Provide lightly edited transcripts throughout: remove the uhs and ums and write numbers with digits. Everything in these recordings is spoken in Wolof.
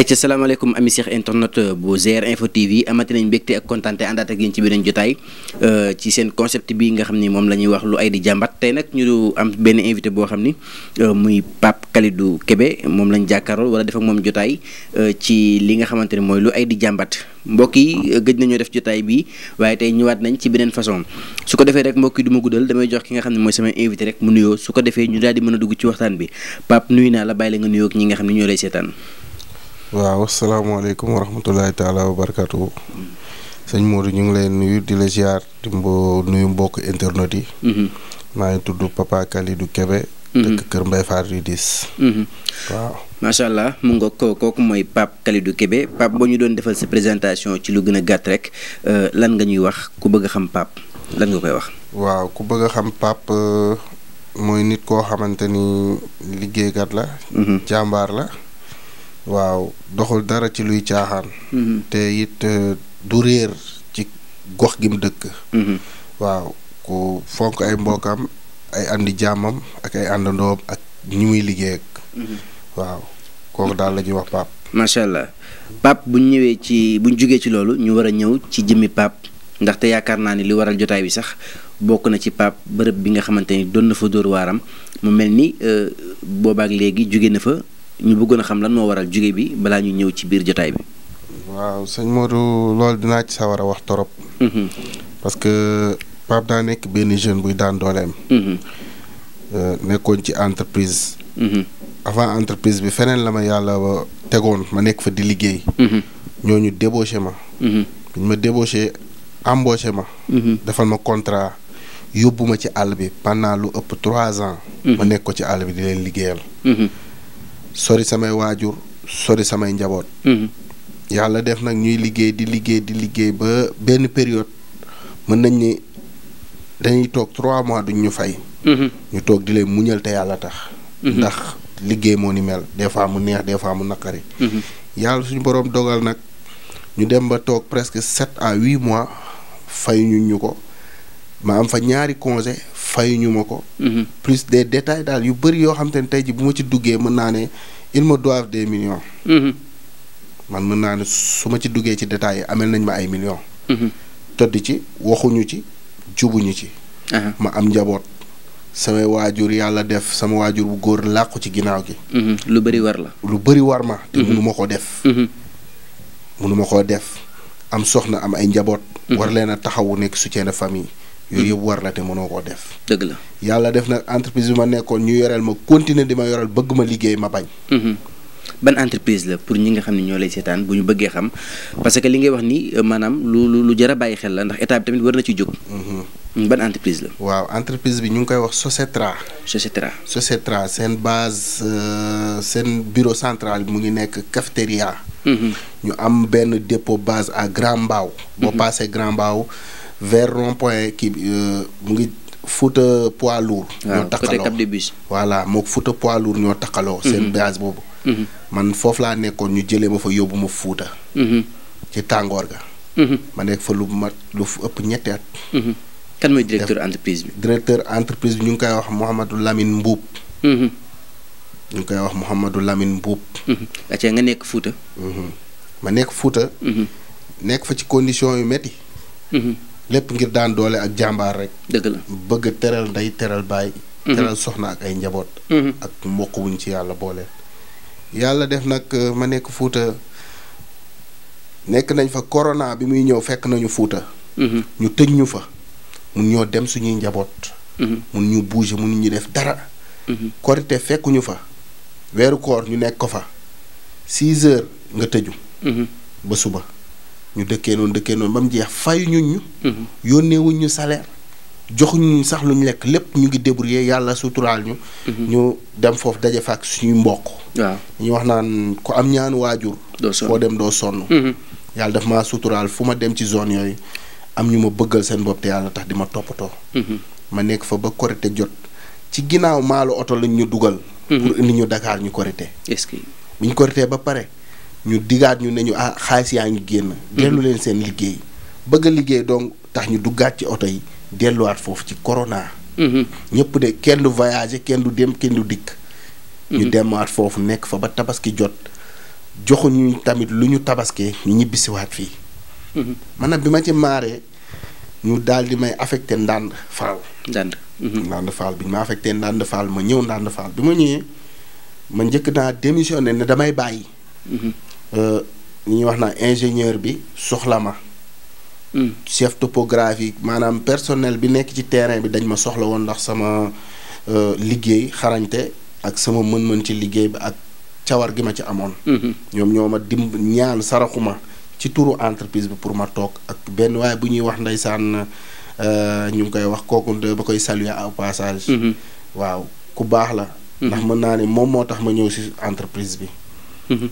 ayca salaamaaleykum ami Cheikh internet bu GR Info TV amati nañ mbégte ak kontaante àndaat ak yéen ci beneen jotaay ci seen concept bi nga xam ni moom la ñuy wax lu ay di jàmbat tey nag ñu am benn invité boo xam ni muy Pape Kalidou Kébé moom lañ jàkkaarloo wala def ak moom jotaay ci li nga xamante ne mooy lu ay di jàmbat mbokk yi gëj nañoo def jotaay bi waaye tey ñëwaat nañ ci beneen façon su ko defee rek mbokk yi du ma guddal damay jox ki nga xam ne mooy sama invité rek mu nuyoo su ko defee ñu daal di mën a dugg ci waxtaan bi Pape nuyu naa la bàyyi la nga nuyoo ak ñi nga xam ne ñoo lay seetaan. waaw asalaamaaleykum wa rahmatulahi taala wa barakatu sëñ Modou ñu ngi lay nuyu di la ziar di nuyu mbokk internet yi. maa ngi tudd Papa Kalidou Kébé. dëkk Kër Mbaye Fall Ridis. waaw macha allah mu nga kooku mooy Pape Kalidou Kébé Pape boo ñu doon defal sa présentation ci lu gën a gàtt rek lan nga ñuy wax ku bëgg a xam Pape lan nga koy wax. waaw ku bëgg a xam Pape mooy nit koo xamante ni liggéeykat la. jàmbaar la. waaw doxul dara ci luy caaxaan. te it du réer ci gox gi mu dëkk. waaw ku fonk ay mbokkam ay andi jàmmam ak ay àndandoom ak ñi muy liggéey ak. waaw kooku daal la ñuy wax Pape. macha allah Pape bu ñu ñëwee ci bu ñu jógee ci loolu ñu war a ñëw ci jëmmi Pape ndaxte yaakaar naa ni li waral jotaay bi sax bokk na ci Pape bërëb bi nga xamante ni doon na fa dóor waaram mu mel ni boobaak léegi jóge na fa. ñu bëggoon a xam lan moo waral jóge bi balaa ñu ñëw ci biir jotaay bi. waaw sëñ Modou loolu dinaa ci sawar a wax torop. parce que Pape daa nekk benn jeune buy daan dooleem. nekkoon ci entreprise. avant entreprise bi feneen la ma yàlla tegoon ma nekk fa di liggéey. ñooñu débauché ma. biñ ma débauché embauché ma. defal ma contrat yóbbu ma ci àll bi pendant lu ëpp 3 ans. ma nekk ko ci àll bi di leen liggéeyal. sori samay waajur sori samay njaboot. yàlla def nag ñuy liggéey di liggéey ba benn période mën nañ ni dañuy toog 3 mois duñ ñu fay. ñu toog di leen muñal te yàlla tax. ndax liggéey moo ni mel des fois mu neex des fois mu naqari. yàlla suñu boroom dogal nag ñu dem ba toog presque 7 à 8 mois fayuñu ñu ko ma am fa ñaari congé fayuñu ma ko. plus des détails daal yu bëri yoo xam te ne tey ji bu ma ci duggee mën naa ne ils me doivent des millions. man mën naa ne su ma ci duggee ci détails yi amel nañ ma ay millions. tëdd ci waxuñu ci jubuñu ci. ma am njaboot samay waajur yàlla def sama waajur bu góor làqu ci ginnaaw gi. lu bëri war la. lu bëri war ma. te mënu ma ko def. mënu ma koo def am soxna am ay njaboot. war leen a taxawu nekk soutien de famille. yooyu yëpp war la te mënoo koo def. dëgg la yàlla def nag entreprise bi ma nekkoon ñu yoreel ma continuer di ma yoreel bëgg ma liggéey ma bañ. ban entreprise la pour ñi nga xam ne ñoo lay seetaan bu ñu bëggee xam parce que li ngay wax ni maanaam lu jar a bàyyi xel la ndax état bi tamit war na ci jóg. ban entreprise la. waaw entreprise bi ñu ngi koy wax Socetra. Socetra seen base seen bureau central bi mu ngi nekk cafétéria. ñu am benn dépôt base à Grand Mbao. boo passé Grand Mbao vers rond-point kii mu ngi Fouta poids lourd. ñoo takkaloo Cap de Bus. voilà mook Fouta poids lourd ñoo takkaloo. seen base boobu. man foofu laa nekkoon ñu jëlee ma fa yóbbu ma Fouta. ci tàngoor ga. ma nekk fa lu ëpp 2 at. kan mooy directeur entreprise bi. directeur entreprise bi ñu ngi koy wax Mouhamadou Lamine Mbuub. ñu ngi koy wax Mouhamadou Lamine Mbuub. acca nga nekk Fouta. ma nekk Fouta. nekk fa ci condition yu métti. lépp ngir daan doole ak jàmbaar rek. dëgg la bëgg teral ndey teral baay. teral soxna ak ay njaboot. ak mbokk wuñ ci yàlla booleel. yàlla def nag ma nekk Fouta nekk nañ fa corona bi muy ñëw fekk nañu Fouta. ñu tëj ñu fa. mun ñoo dem suñuy njaboot. mun ñu bouger mun ñu def dara. korite fekkuñu fa. weeru koor ñu nekk ko fa. 6 heures nga tëju. ba suba. ñu dëkkee noonu ba mu jeex fayuñu ñu. yónneewuñ ñu salaire. joxuñu sax luñ lekk lépp ñu ngi débrouiller yàlla suturaal ñu. ñu dem foofu daje fa ak suñuy mbokk. waaw ñu wax naan ku am ñaanu waajur. foo dem doo sonn. yàlla daf maa suturaal fu ma dem ci zone yooyu am ñu ma bëggal seen bopp te yàlla tax di ma toppatoo. ma nekk fa ba korite jot ci ginnaaw maalu oto lañ ñu dugal. pour indi ñu Dakar ñu korite. est-ce que bi ñu koritee ba pare. ñu digaat ñu ne ñu xaalis yaa ngi génn. dellu leen seen liggéey. bëgg a liggéey donc tax ñu duggaat ci oto yi delluwaat foofu ci corona. ñëpp de kenn du voyager kenn du dem kenn du dikk. ñu demaat foofu nekk fa ba tabaski jot joxuñu tamit lu ñu tabaskee ñu ñibbisiwaat fii. maanaam bi ma ci maaree ñu daal di may affecté Ndande Fall. Ndande Fall bi ñu ma affecté Ndande Fall ma ñëw Ndande Fall bi ma ñëwee ma njëkk naa démissionné ne damay bàyyi. li ñuy wax naa ingénieur bi soxla ma. chef topographique maanaam personnel bi nekk ci terrain bi dañ ma soxla woon ndax sama liggéey xarañte ak sama mën-mën ci liggéey bi ak cawar gi ma ci amoon. ñoom ñoo ma ñaan saraxuma ci turu entreprise bi pour ma toog ak benn waaye bu ñuy wax ndeysaan ñu ngi koy wax kooku ba koy saluer au passage. waaw ku baax la. ndax mën naa ne moom moo tax ma ñëw ci entreprise bi.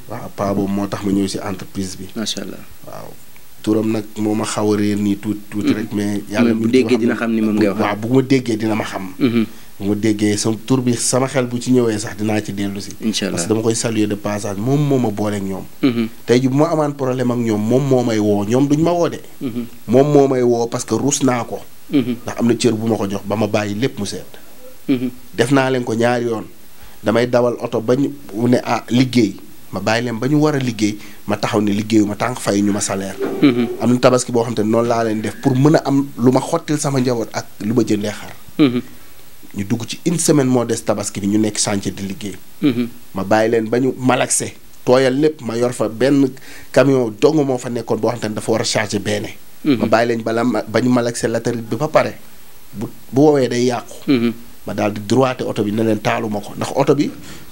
waaw paa boobu moo tax ma ñëw ci entreprise bi. macha allah waaw. turam nag moo ma xaw a réer nii tuuti rek mais. yàlla bu déggee dina xam ni moom ngay wax. waaw bu ma déggee dina ma xam. bu ma déggee sama tur bi sama xel bu ci ñëwee sax dinaa ci dellu si. incha allah parce que dama koy saluer de passage moom moo ma boole ak ñoom. tey ji bu ma amaan problème ak ñoom moom moo may woo ñoom duñ ma woo de. moom moo may woo parce que ruus naa ko. ndax am na cër bu ma ko jox ba ma bàyyi lépp mu seet. def naa leen ko ñaari yoon damay dawal oto ba ñu ne liggéey. ma bàyyi leen ba ñu war a liggéey ma taxaw ne liggéeyu ma tànk fay ñu ma salaire. am na tabaski boo xam te ne noonu laa leen def pour mën a am lu ma xottil sama njaboot ak lu ma jëndee xar. ñu dugg ci une semaine moo des tabaski bi ñu nekk chantier di liggéey. ma bàyyi leen ba ñu malaxé tooyal lépp ma yor fa benn camion dong moo fa nekkoon boo xam te ne dafa war a charger benn. ma bàyyi leen ba ñu malaxé latérite bi ba pare bu woowee day yàqu. ma daal di droité oto bi ne leen taaluma ko ndax oto bi.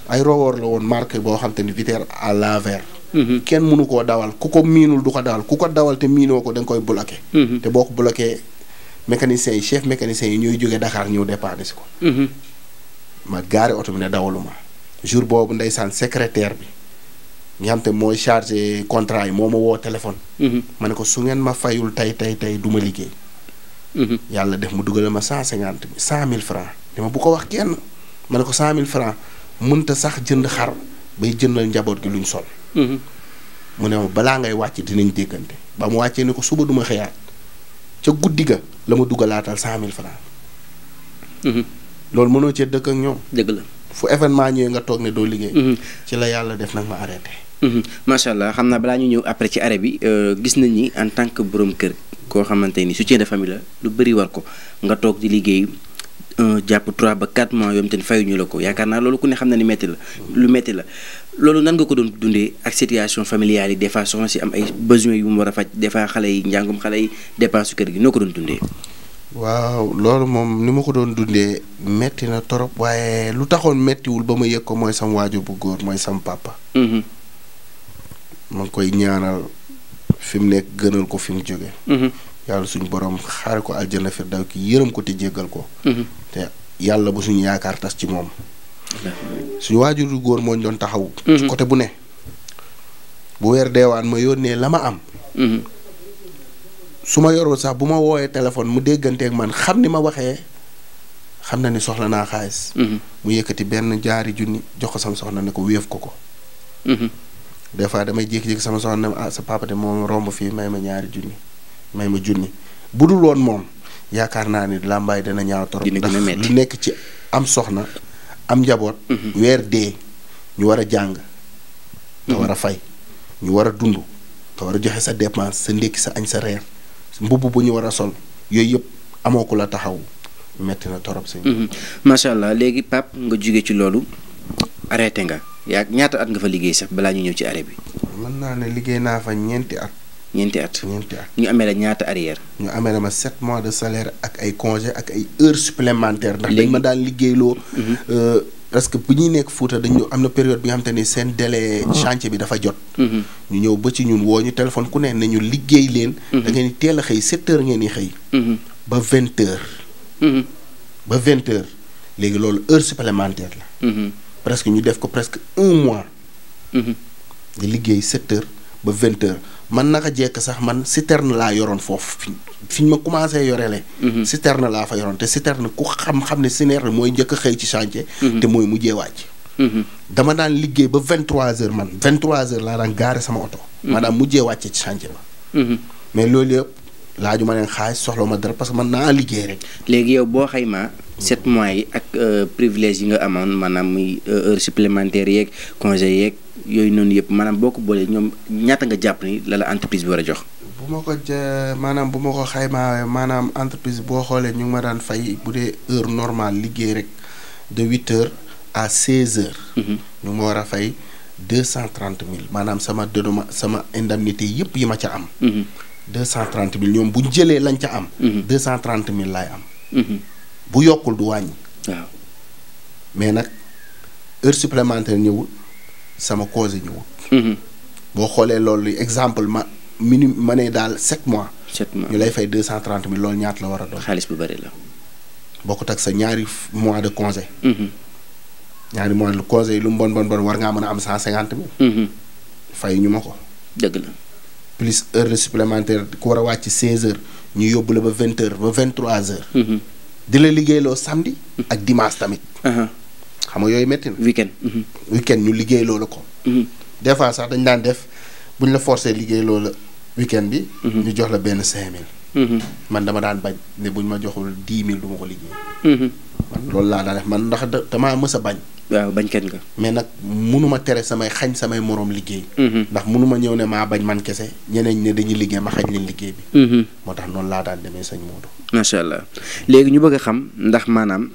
ay rowoor la woon marque boo xam te ni vitre à l'envers. kenn mënu koo dawal ku ko miinul du ko dawal ku ko dawal te miinoo ko da nga koy bloqué. te boo ko bloqué mécaniciens yi chef mécaniciens yi ñooy jógee Dakar ñëw dépanner si ko. ma gaare oto bi ne dawaluma jour boobu ndeysaan secrétaire bi nga xam te mooy chargé contrat yi moo ma woo téléphone. ma ne ko su ngeen ma fayul tey du ma liggéey. yàlla def mu dugal ma 100 000 francs dama bu ko wax kenn ma ne ko 100 000 francs mënta sax jënd xar bay jëndal njaboot gi luñ sol. mu ne ma balaa ngay wàcc dinañ déggante ba mu wàccee ne ko suba duma xëyaat ca guddi ga la ma dugalaatal 100 000 francs. loolu mënoo cee dëkk ak ñoom. dëgg la fu événement ñëwee nga toog ne doo liggéey. ci la yàlla def nag ma arrêté. macha allah xam naa balaa ñu ñëw après ci arrêt bi gis nañ ni en tant que borom kër koo xamante ni soutien de famille la lu bëri war ko nga toog di liggéey. jàpp 3 ba 4 mois yoo xam te ne fayuñu la ko yaakaar naa loolu ku ne xam na ni métti la lu métti la loolu nan nga ko doon dundee ak situation familiale yi des fois soxna si am ay besoins yu mu war a faj des fois xale yi njàngum xale yi dépense kër gi noo ko doon dundee. waaw loolu moom ni ma ko doon dundee métti na torop waaye lu taxoon méttiwul ba ma yëg ko mooy sam waajur bu góor mooy sam papa. ma ngi koy ñaanal fi mu nekk gënal ko fi mu jóge. yàlla suñu borom xaare ko aljana firdaw ki yërëm ko te jéggal ko. te yàlla bu suñu yaakaar tas ci moom. suñu waajur du góor moo ñu doon taxaw. ci côté bu ne. bu weer deewaan ma yónnee la ma am. su ma yorul sax bu ma woowee téléphone mu dégganteeg man xam ni ma waxee xam na ni soxla naa xaalis. mu yëkkati benn jaari junni jox ko sama soxna ne ko wéef ko ko. des fois damay jékki-jékki sama soxna ne sa papa de moom romb fii may ma ñaari junni. may ma junni bu dul woon moom yaakaar naa ni làmbaay dana ñaaw torop ndax lu nekk ci am soxna am njaboot. weer dee ñu war a jàng. nga war a fay ñu war a dund nga war a joxe sa dépense sa ndékki sa añ sa reer mbubb bu ñu war a sol yooyu yëpp amoo ko la taxaw metti na torop sëñ. macha allah léegi Pape nga jóge ci loolu arrêté nga yaa ñaata at nga fa liggéey sax balaa ñu ñëw ci arrêt bi. mën naa ne liggéey naa fa ñeenti at. ñeenti at ñu amee la ñaata arrière. ñu amee la ma 7 mois de salaire ak ay congé ak ay heures supplémentaires. ndax dañ ma daan liggéeyloo. parce que bu ñuy nekk Fuuta dañu am na période bi nga xam te ni seen délai chantier bi dafa jot. ñu ñëw ba ci ñun woo ñu téléphone ku ne nañu liggéey leen. da ngeen di teel a xëy 7 heures ngeen di xëy. ba 20 heures. ba 20 heures léegi loolu heure supplémentaire la. presque ñu def ko presque 1 mois. di liggéey 7 heures ba 20 heures. man naka jekk sax man citerne laa yoroon foofu fi ñu ma commencé yorele citerne laa fa yoroon te citerne ku xam ne citerne mooy njëkk a xëy ci chantier. te mooy mujjee wàcc. dama daan liggéey ba 23h man 23h laa daan gaare sama oto. maanaam mujjee wàcce ci chantier ba. mais loolu yëpp laaju ma leen xaalis soxla ma dara parce que man naa liggéey rek. léegi yow boo xaymaa 7 mois yi ak privilège yi nga amoon maanaam muy heure supplémentaire yeeg congé yeeg yooyu noonu yëpp maanaam boo ko boolee ñoom ñaata nga jàpp ni la entreprise bi war a jox. bu ma ko xaymaa maanaam entreprise boo xoolee ñu ngi ma daan fay bu dee heure normale liggéey rek de 8h à 16h. ñu ma war a fay 230 000 maanaam sama indemnité yëpp yi ma ca am. 230 000 ñoom bu ñu jëlee lañ ca am. 230 000 laay am. bu yokkul du wàññi. waaw mais nag heure supplémentaire ñëwul sama cause ñëwul. boo xoolee loolu exemple ma ne daal 7 mois. 7 mois ñu lay fay 230 000 loolu ñaata la war a doon. xaalis bu bari la. bokkut ak sa ñaari mois de congé. ñaari mois de congé yi lu mu bon war ngaa mën a am 150 000. fay ñu ma ko. dëgg la. plus heure de supplémentaire ku war a wàcc 16h ñu yóbbu la ba 20h ba 23h. di la liggéeyloo samedi. ak dimanche tamit. xam nga yooyu métti na. weekend ñu liggéeyloo la ko. des fois sax dañ daan def bu ñu la forcé liggéeyloo la weekend bi. ñu jox la benn 5000. man dama daan bañ ne bu ñu ma joxul 10 000 du ma ko liggéey. man loolu laa daan def man ndax damaa mës a bañ. waaw bañkat nga. mais nag munuma tere xañ samay moroom liggéey. ndax munuma ñëw ne maa bañ man kese ñeneen ne dañuy liggéey ma xañ leen liggéey bi. moo tax noonu laa daan demee sëñ Modou. macha allah léegi ñu bëgg a xam ndax maanaam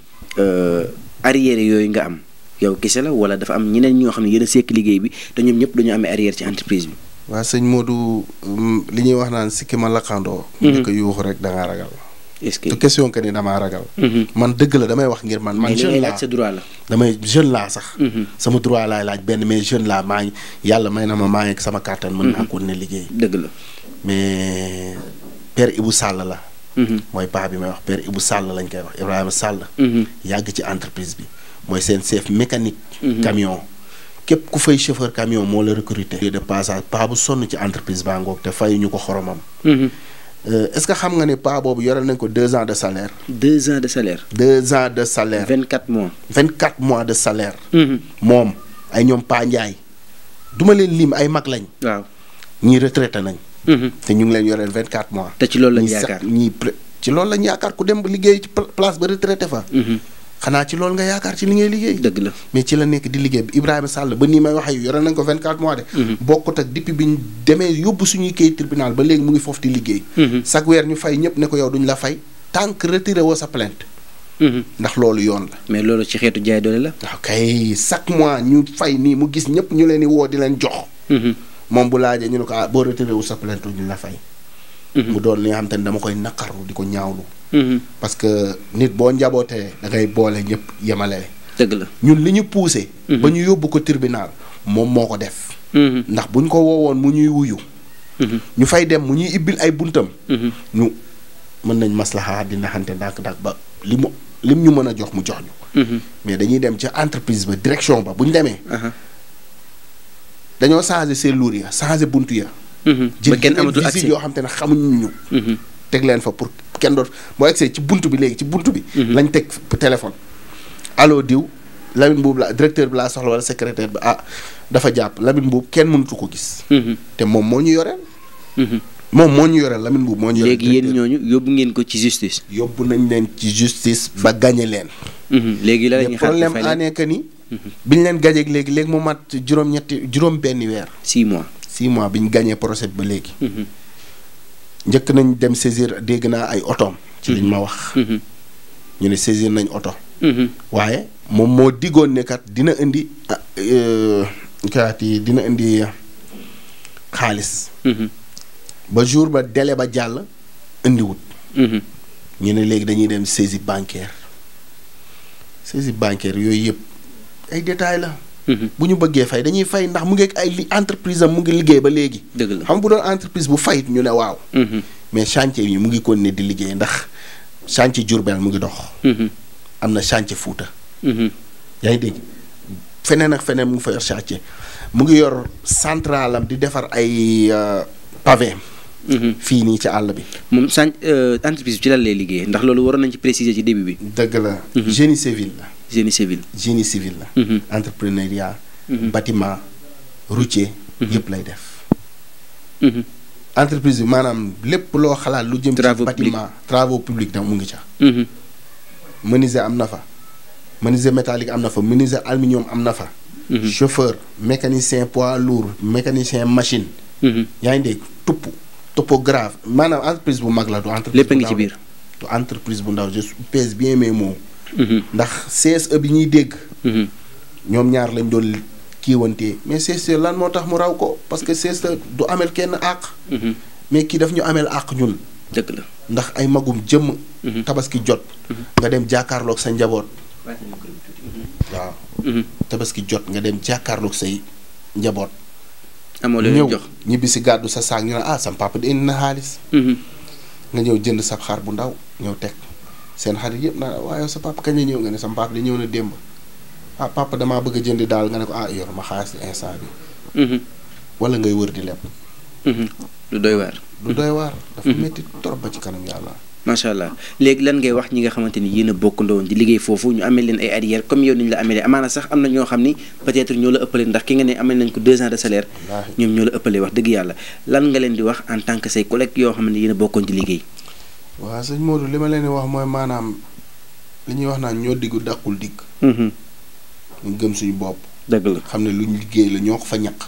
arrière yooyu nga am yow kese la wala dafa am ñeneen ñoo xam ne yéen a sekk liggéey bi te ñoom ñëpp dañu amee arrière ci entreprise bi. waaw sëñ Modou li ñuy wax naan sikki ma lakkandoo. ñu ko yuuxu rek da ngaa ragal. est-ce que te question que ni damaa ragal. man dëgg la damay wax ngir man. jeune laa laaj sa droit la. damay jeune laa sax. sama droit laay laaj benn mais jeune laa maa ngi yàlla may na maa ngi sama kàttan. mën naa ko ne liggéey. dëgg la mais Père Ibou Sall la. mooy paa bi may wax Père Ibou Sall lañ koy wax Ibrahima Sall. yàgg ci entreprise bi mooy seen chef mécanique. camion képp ku fay chauffeur camion moo la recruter. de passage paa bu sonn ci entreprise baa ngoog te fayuñu ko xoromam. est-ce que xam nga ne paa boobu yoreel nañ ko 2 ans de salaire. 2 ans de salaire. 2 ans de salaire. 24 mois. 24 mois de salaire. moom ay ñoom Paa Ndiaye duma leen lim ay mag lañ. waaw ñii retraité nañ. te ñu ngi leen yoreel 24 mois. te ci loolu lañ yaakaar ci loolu lañ yaakaar ku dem ba liggéey ci place ba retraité fa. xanaa ci loolu nga yaakaar ci li ngay liggéey. dëgg la mais ci la nekk di liggéey Ibrahima Sall ba nii may wax ak yoreel nañ ko 24 mois de. bokkut ak depuis bi ñu demee yóbbu suñuy kayit tribunal ba léegi mu ngi foofu di liggéey. chaque weer ñu fay ñëpp ne ko yow duñ la fay tant que retiré woo sa plainte. ndax loolu yoon la. mais loolu ci xeetu jaay doole la. waaw kay chaque mois ñu fay nii mu gis ñëpp ñu leen di woo di leen jox. moom bu laajee ñu ne ko boo retiré wu sa plainte duñ la fay. mu doon li nga xam te ne dama koy naqarlu di ko ñaawlu. parce que nit boo njabootee da ngay boole ñëpp yemale. dëgg la ñun li ñu poussé. ba ñu yóbbu ko tribunal moom moo ko def. ndax buñ ko woowoon mu ñuy wuyu. ñu fay dem mu ñuy ibbil ay buntam. ñu mën nañ maslaxa di naxante ndànk-ndànk ba lim ñu mën a jox mu jox ñu. mais dañuy dem ca entreprise ba direction ba bu ñu demee. dañoo changé cellules ya changé buntu ya. ba kenn amatul accès yoo xam te ne xamuñu ñu. teg leen fa pour kenn doot boo egsee ci buntu bi léegi ci buntu bi. lañ teg téléphone. allo diw Lamine Mbuub la directeur bi laa soxla wala secrétaire bi dafa jàpp Lamine Mbuub kenn mënutu ko gis. te moom moo ñu yoreel. moom moo ñu yoreel Lamine Mbuub moo ñu yoreel. léegi yéen ñooñu yóbbu ngeen ko ci justice. yóbbu nañ leen ci justice ba gagné leen. léegi la ñuy xaar problème année que ni. biñ leen gajeeg léegi mu mat juróom benni weer. 6 mois. 6 mois bi ñu gagné procès ba léegi. njëkk nañ dem saisir dégg naa ay otoom. ci liñ ma wax. ñu ne saisir nañ oto. waaye moom moo diggoon ne kat dina indi dina indi xaalis. ba jour ba délai ba jàll indiwut. ñu ne léegi dañuy dem saisie bancaire. saisie bancaire yooyu yëpp ay détails la. bu ñu bëggee fay dañuy fay ndax mu ngi ay entreprise am mu ngi liggéey ba léegi. dëgg la xam bu doon entreprise bu fayit ñu ne waaw. mais chantier yi mu ngi continuer di liggéey ndax chantier Diourbel mu ngi dox. am na chantier Fouta. yaa ngi dégg feneen ak feneen mu ngi fa yor chantier mu ngi yor centralam di defar ay pavé. fii nii ci àll bi. moom entreprise bi ci lan lay liggéey ndax loolu waroon nañ ci préciser ci début bi. dëgg la. génie civil la. génie civil. génie civil la. entrepreneuriat. bâtiment routier. yëpp lay def. entreprise bi maanaam lépp loo xalaat lu jëm ci bâtiment travaux publics tam mu ngi ca. menuisier am na fa. menuisier métallique am na fa menuisier aluminium am na fa. chauffeur mécanicien poids lourd mécanicien machine. yaa ngi dégg topographe maanaam entreprise bu mag la du entreprise lépp a ngi ci biir. du entreprise bu ndaw je pèse bien mes mots. ndax CSE bi ñuy dégg. ñoom ñaar lañ doon kiiwantee mais CSE lan moo tax mu raw ko parce que CSE du amel kenn àq. mais kii daf ñu amel àq ñun. dëgg la ndax ay magum jëmm. tabaski jot. nga dem jàkkaarloog sa njaboot. waaw. tabaski jot nga dem jàkkaarloog say njaboot. amoo leen jox ñibbi si gàddu sa saak ñu ne ah sam papa di indi na xaalis. nga ñëw jënd sab xar bu ndaw ñëw teg seen xarit yëpp na waaye sa papa kañ la ñëw nga ne sam papa di ñëw na démb. ah papa damaa bëgg a jëndi daal nga ne ko ah yor ma xaalis instant bi. wala ngay wër di leb. du doy waar. du doy waar. dafa métti trop ba ci kanam yàlla. macha allah léegi lan ngay wax ñi nga xamante ni yéen a bokkandoo di liggéey foofu ñu amee leen ay arrière comme yow ni ñu la amee amaana sax am na ñoo xam ni peut-être ñoo la ëppale ndax ki nga ne amee nañ ko 2 ans de salaire. ñoom ñoo la ëppale wax dëgg yàlla lan nga leen di wax en tant que say collègues yoo xam ne yéen a bokkoon di liggéey. waaw sëñ Modou li ma leen di wax mooy maanaam li ñuy wax naan ñoo diggu dàqul digg. ñu gëm suñu bopp. dëgg la xam ne luñ liggéey la ñoo ko fa ñaq.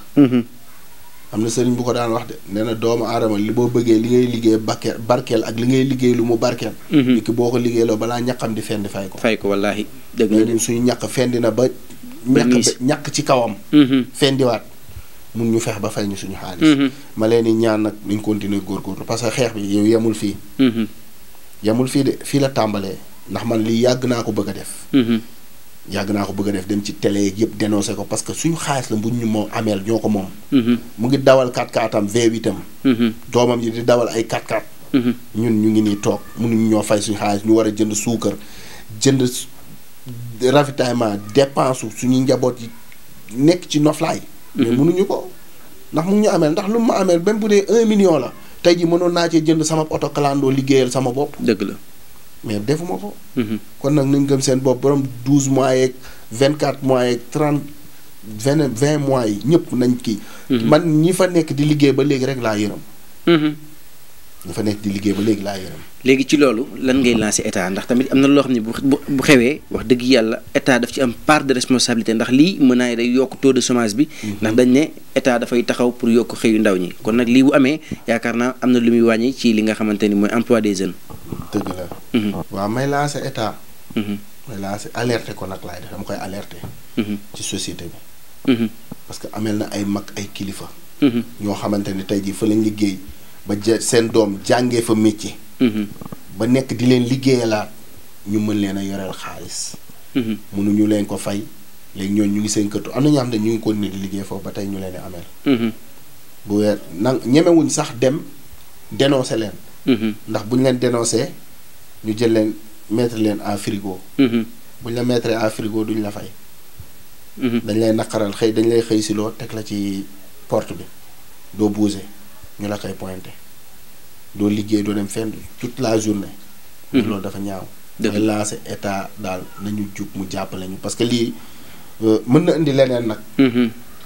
am na sëriñ bu ko daan wax de nee na doomu aadama li boo bëggee li ngay liggéey barkeel ak li ngay liggéey lu mu barkeel. nit ki boo ko liggéeyloo balaa ñaqam di fendi fay ko. fay ko wallaahi dëgg la ñun suñu ñaq fendi na ba. ñaq ci kawam. fendiwaat mun ñu fex ba fay ñu suñu xaalis. ma leen di ñaan nag ñu continuer góorgóorlu parce que xeex bi yow yemul fii. yemul fii de fii la tàmbalee ndax man lii yàgg naa ko bëgg a def. yàgg naa ko bëgg a def dem ci télé yëpp dénoncé ko parce que suñu xaalis la bu ñu moo ameel ñoo ko moom. mu ngi dawal 4x4 am V8 am. doomam yi di dawal ay 4x4. ñun ñu ngi nii toog mënuñu ñoo fay suñu xaalis ñu war a jënd suukar jënd ravitaillement dépense suñuy njaboot yi nekk ci noflaay. mais mënuñu ko ndax mu ngi ñu ameel ndax lu ma ameel même bu dee 1 million la tey ji mënoon naa cee jënd sama oto kalandoo liggéeyal sama bopp. dëgg la. mais defuma ko. kon nag nañ gëm seen bopp borom 12 mois yeeg 24 mois yeeg 30 20 mois yi ñëpp nañ kii. man ñi fa nekk di liggéey ba léegi rek laa yërëm. ñi fa nekk di liggéey ba léegi laa yërëm. léegi ci loolu lan ngay lancer état ndax tamit am na loo xam ne bu xewee wax dëgg yàlla état daf ci am part de responsabilité ndax lii mën naa day yokk taux de chômage bi. ndax dañ ne état dafay taxaw pour yokk xëyu ndaw ñi kon nag lii bu amee yaakaar naa am na lu muy wàññi ci li nga xamante ni mooy emploi des jeunes. dëgg la. waaw may lancer état. may lancer alerter ko nag laay def dama koy alerter. ci société bi. parce que amel na ay mag ay kilifa. ñoo xamante ni tey jii fa lañ liggéey ba seen doom jàngee fa métier. ba nekk di leen liggéeyalaat ñu mën leen a yoreel xaalis. mënuñu leen ko fay léegi ñooñu ñu ngi seen këtu am na ñoo xam ne ñu ngi continuer di liggéey foofu ba tey ñu leen di ameel. bu weer nag ñemewuñ sax dem dénoncer leen. ndax bu ñu leen dénoncé ñu jël leen mettre leen en frigo. bu ñu la mettre en frigo duñ la fay. dañ lay naqaral dañ lay xëy si loo teg la ci porte bi doo bouger ñu la koy pointé doo liggéey doo dem fenn toute la journée. loolu dafa ñaaw. dafay lancer état daal nañu jug mu jàppale ñu parce que lii mën na indi leneen nag.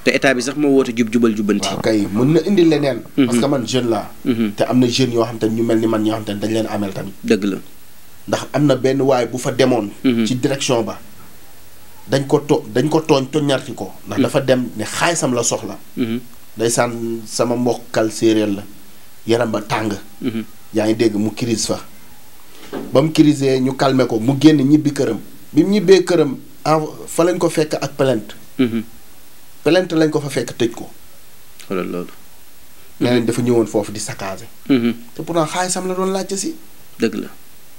te état bi sax moo woote jubal jubanti. waaw kay mën na indi leneen. parce que man jeune laa. te am na jeunes yoo xam te ñu mel ni man ñoo xam te dañ leen amel tamit. dëgg la. ndax am na benn waay bu fa demoon. ci direction ba dañ ko tooñ toññarti ko. ndax dafa dem ne xaalisam la soxla. ndeysaan sama mbokkal séeréer la yaram ba tàng. yaa ngi dégg mu crise fa. ba mu crisee ñu calmer ko mu génn ñibbi këram bi mu ñibbee këram fa lañ ko fekk ak plainte. plainte lañ ko fa fekk tëj ko. xoolal loolu. nee nañ dafa ñëwoon foofu di saccager. te pourtant xaalisam la doon laajte si. dëgg la.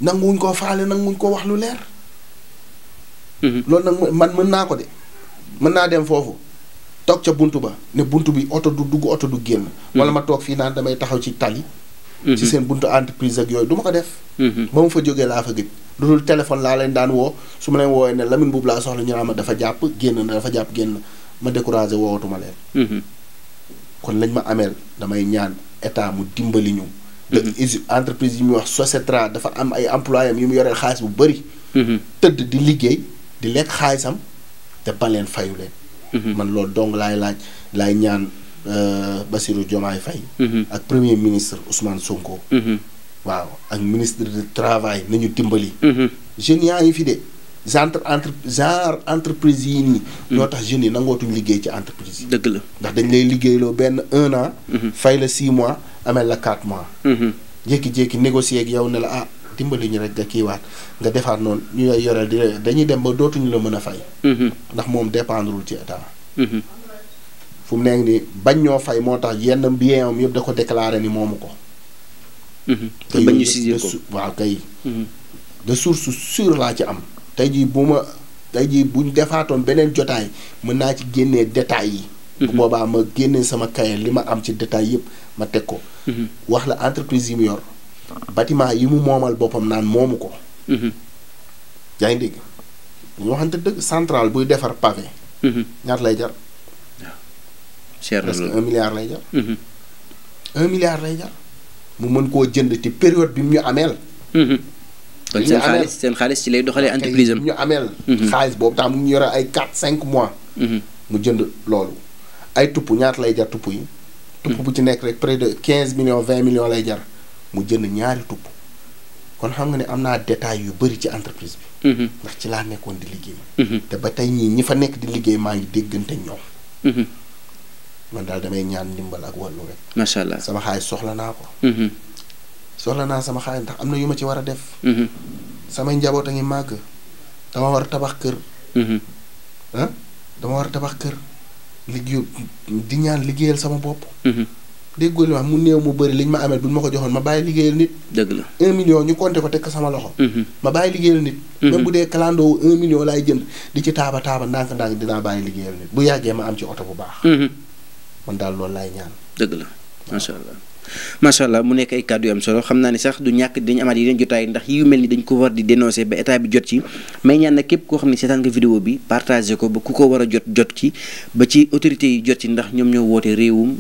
nanguwuñ koo faale nanguwuñ ko wax lu leer. loolu nag man mën naa ko de mën naa dem foofu toog ca buntu ba ne buntu bi oto du dugg oto du génn. wala ma toog fii naan damay taxaw ci tali. ci seen buntu entreprise ak yooyu du ma ko def. ba ma fa jógee laa fa gëj. lu dul téléphone laa leen daan woo su ma leen woowee ne Lamine Mboup laa soxla ñu naan ma dafa jàpp génn na dafa jàpp génn ma découragé woowatuma leen. kon lañ ma ameel damay ñaan état mu dimbali ñu. entreprise yi muy wax Socetra dafa am ay employés yu mu yoreel xaalis bu bëri. tëdd di liggéey di lekk xaalisam te ba leen fayu leen. man loolu dong laay ñaan Bassirou Diomaye Faye. ak premier ministre Ousmane Sonko. waaw ak ministre du travail nañu dimbali. jeunes yaa ngi fi de genre entreprise yi nii. ñoo tax jeunes yi nangootuñ liggéey ci entreprise yi. dëgg la ndax dañ lay liggéeyloo benn 1 an. fay la 6 mois amel la 4 mois. jékki-jékki négocier ak yow ne la ah dimbali ñu rek nga kiiwaat nga defaat noonu ñu lay yoreel dañuy dem ba dootuñu la mën a fay. ndax moom dépendrul ci état. fu mu nekk nii bañ ñoo fay moo tax yenn bien am yëpp da ko déclaré ni moomu ko. te bañ ñu saisir ko waaw kay. de source sûre laa ci am. tey jii buñ defaatoon beneen jotaay mën naa ci génnee détails yi. bu boobaa ma génnee sama kaye li ma am ci détails yëpp ma teg ko. wax la entreprise yi mu yor bâtiment yi mu moomal boppam naan moomu ko. yaa ngi dégg ñu waxante dëgg central buy defar pavé. ñaata lay jar. cher na presque 1 milliard lay jar. 1 milliard lay jar. mu mën koo jënd ci période bi mu ñu ameel. kon seen xaalis ci lay doxalee entreprise am. ñu ameel. xaalis boobu tam mu ñu yore ay 4-5 mois. mu jënd loolu. ay tupp ñaata lay jar tupp yi. tupp bu ci nekk rek près de 15 millions 20 millions lay jar mu jënd ñaari tupp kon xam nga ne am naa détail yu bëri ci entreprise bi. ndax ci laa nekkoon di liggéey. te ba tey ñi fa nekk di liggéey maa ngi déggante ñoom. man daal damay ñaan ndimbal ak wàllu rek. macha allah sama xaalis soxla naa ko. soxla naa sama xaalis ndax am na yu ma ci war a def. samay njaboot a ngi màgg. dama war a tabax kër. dama war a tabax kër. liggéey di ñaan liggéeyal sama bopp. déggoo li ma mu néew mu bëri liñ ma amee buñ ma ko joxoon ma bàyyi liggéeyal nit. dëgg la 1 million ñu compté ko teg ko sama loxo. ma bàyyi liggéeyal nit. même bu dee kalandoo 1 million laay jënd di ci taaba ndànk-ndànk dinaa bàyyi liggéeyal nit bu yàggee ma am ci oto bu baax. man daal loolu laay ñaan. dëgg la macha allah mu nekk ay kàddu yu am solo xam naa ne sax du ñàkk dañu amaat yeneen jotaay ndax yu mel ni dañ ko war di dénoncer ba état bi jot ci may ñaan nag képp koo xam ne seetaan nga vidéo bi partagé ko ba ku ko war a jot ci ba ci autorités yi jot ci ndax ñoom ñoo woote réewum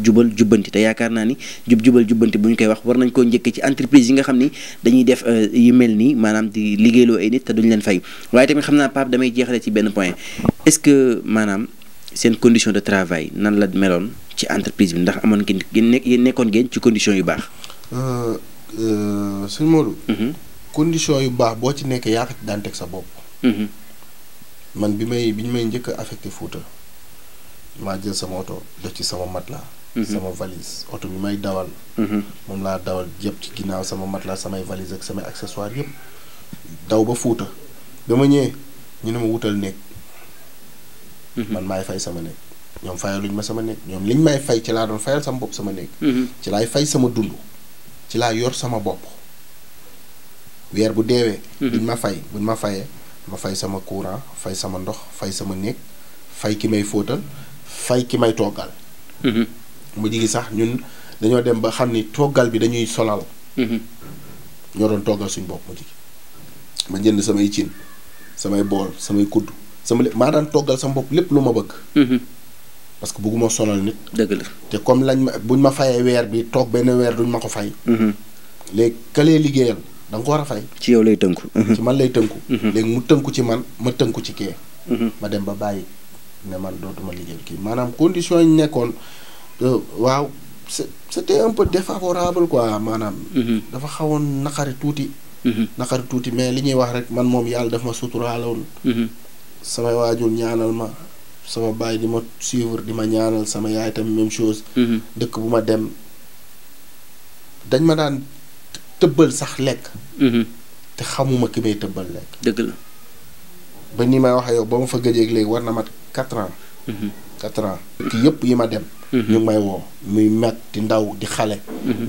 jubal jubbanti te yaakaar naa ni jubal jubbanti bu ñu koy wax war nañ koo njëkk ci entreprise yi nga xam ni dañuy def yu mel nii maanaam di liggéeyloo ay nit te duñ leen fay waaye tamit xam naa Pape damay jeexale ci benn point est-ce que maanaam seen condition de travail nan la meloon ci entreprise bi ndax amoon ngeen nekkoon ngeen ci condition yu baax. sëñ Modou. condition yu baax boo ci nekkee yaa ci daan teg sa bopp. man bi ñu may njëkk a affecté Fouta maa jël sama oto def ci sama matelas. sama valise oto bi may dawal. moom laa dawal yëpp ci ginnaaw sama matelas samay valise ak samay accessoires yëpp daw ba Fouta dama ñëwee ñu ne ma wutal nekk. man maay fay sama nekk. ñoom fayaluñ ma sama nekk ñoom liñ may fay ci laa doon fayal sama bopp sama nekk. ci laay fay sama dund. ci laa yor sama bopp. weer bu deewee. buñ ma fayee ma fay sama courant fay sama ndox fay sama nekk fay ki may fóotal fay ki may toggal. mu jigi sax ñun dañoo dem ba xam ni toggal bi dañuy solal. ñoo doon toggal suñ bopp mu jigi ma jënd samay cin samay bool samay kudd maa daan toggal sama bopp lépp lu ma bëgg. parce que bëgguma sonal nit. dëgg la te comme buñ ma fayee weer bi toog benn weer duñ ma ko fay. léegi ka lay liggéeyal da nga ko war a fay. ci yow lay tënku. ci man lay tënku. léegi mu tënku ci man ma tënku ci kee. ma dem ba bàyyi ne man dootuma liggéeyal kii maanaam condition yi ñu nekkoon waaw c'était un peu défavorable quoi maanaam. dafa xawoon naqari tuuti. mais li ñuy wax rek man moom yàlla daf ma suturaaloon. samay waajur ñaanal ma. sama baay di ma suivre di ma ñaanal sama yaay tamit même chose. dëkk bu ma dem dañ ma daan tëbbal sax lekk. te xamuma ki may tëbbal lekk. dëgg la. ba ni may waxee yow ba ma fa gëjeeg léegi war na mat 4 ans. 4 ans ki yëpp yi ma dem. ñu ngi may woo muy mag di ndaw di xale.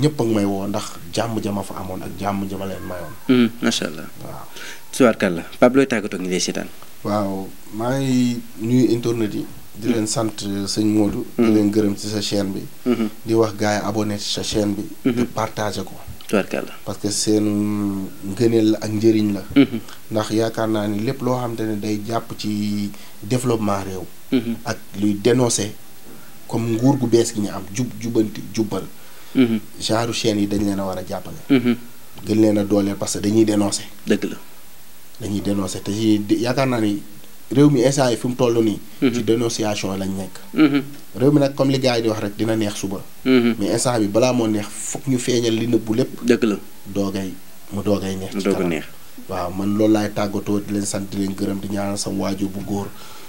ñëpp a ngi may woo ndax jàmm ja ma fa amoon ak jàmm ja ma leen mayoon. macha allah waaw. tubaarkàlla Pape looy tàggatoo ngi lay seetaan. waaw maa ngi nuyu internet yi. di leen sant sëñ Modou. di leen gërëm ci sa chaîne bi. di wax gars yi abonné ci sa chaîne bi. di partager ko. tubaarkàlla parce que seen ngëneel la ak njëriñ la. ndax yaakaar naa ni lépp loo xamante ne day jàpp ci développement réew. ak luy dénoncer comme nguur gu bees gi ñu am jubanti jubbal. genre chaîne yi dañ leen a war a jàppale. gën leen a dooleel parce que dañuy dénoncer. dëgg la. dañuy dénoncer te yaakaar naa ni réew mi instant yi fi mu toll nii. ci dénonciation lañ nekk. réew mi nag comme li gars yi di wax rek dina neex suba. mais instant bi balaa moo neex foog ñu feeñal li nëbbu lépp. dëgg la doogay neex. ci kanam waaw man loolu laay tàggatoo di leen sant di leen gërëm di ñaanal sama waajur bu góor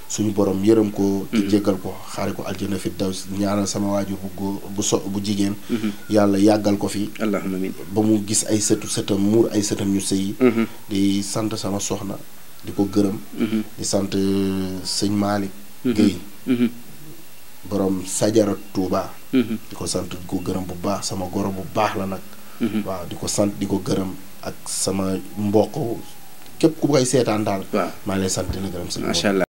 suñu borom yërëm ko. te jéggal ko xaare ko aljana fi daw ñaanal sama waajur bu góor bu jigéen. yàlla yàggal ko fi. allahumma amiin ba mu gis ay sëtam muur ay sëtam ñu sëyi. di sant sama soxna di ko gërëm. di sant sëñ Malick Guèye. borom Sajara Touba. di ko sant di ko gërëm bu baax sama goro bu baax la nag. waaw di ko sant di ko gërëm ak sama mbokk képp ku koy seetaan daal. waaw maa ngi lay sant di la gërëm. macha allah.